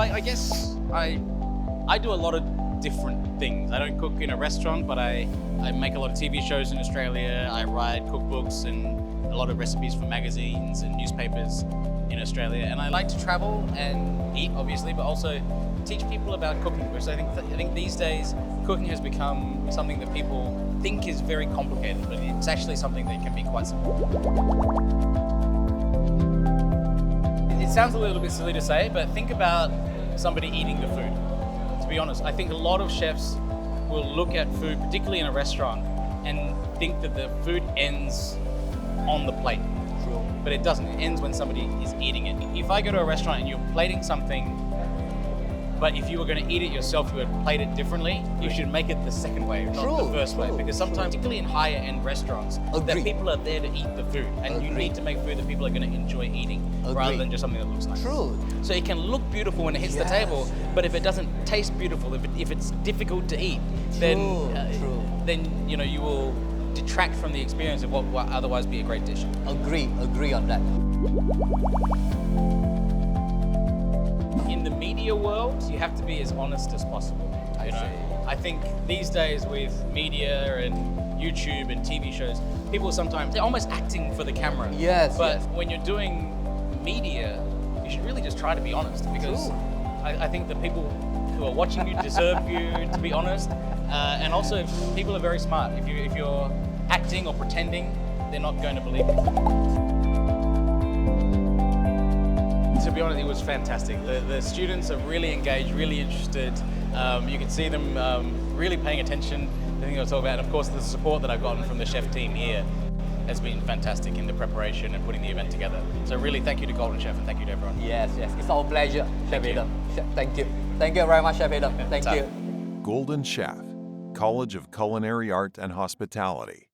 I guess I do a lot of different things. I don't cook in a restaurant, but I make a lot of TV shows in Australia. I write cookbooks and a lot of recipes for magazines and newspapers in Australia. And I like to travel and eat, obviously, but also teach people about cooking, because I think these days cooking has become something that people think is very complicated, but it's actually something that can be quite simple. It sounds a little bit silly to say, but think about somebody eating the food. To be honest, I think a lot of chefs will look at food, particularly in a restaurant, and think that the food ends on the plate. True. But it doesn't. It ends when somebody is eating it. If I go to a restaurant and you're plating something, but if you were going to eat it yourself, you would plate it differently, you should make it the second way, not the first way. Because sometimes, particularly in higher end restaurants, that people are there to eat the food. And you need to make food that people are going to enjoy eating rather than just something that looks nice. True. So it can look beautiful when it hits the table, but if it doesn't taste beautiful, if it's difficult to eat, then you know, you will detract from the experience of what will otherwise be a great dish. Agree on that. In the media world, you have to be as honest as possible. You know? I think these days with media and YouTube and TV shows, people sometimes, they're almost acting for the camera. Yes. But when you're doing media, you should really just try to be honest, because I think the people who are watching you deserve you to be honest. And also, people are very smart. If you're acting or pretending, they're not going to believe you. To be honest, it was fantastic. The students are really engaged, really interested. You can see them really paying attention to the thing I was talking about. And of course, the support that I've gotten from the chef team here has been fantastic in the preparation and putting the event together. So really, thank you to Golden Chef and thank you to everyone. Yes, it's our pleasure, Chef Adam. Thank you. Thank you very much, Chef Adam. Thank you. Golden Chef, College of Culinary Art and Hospitality.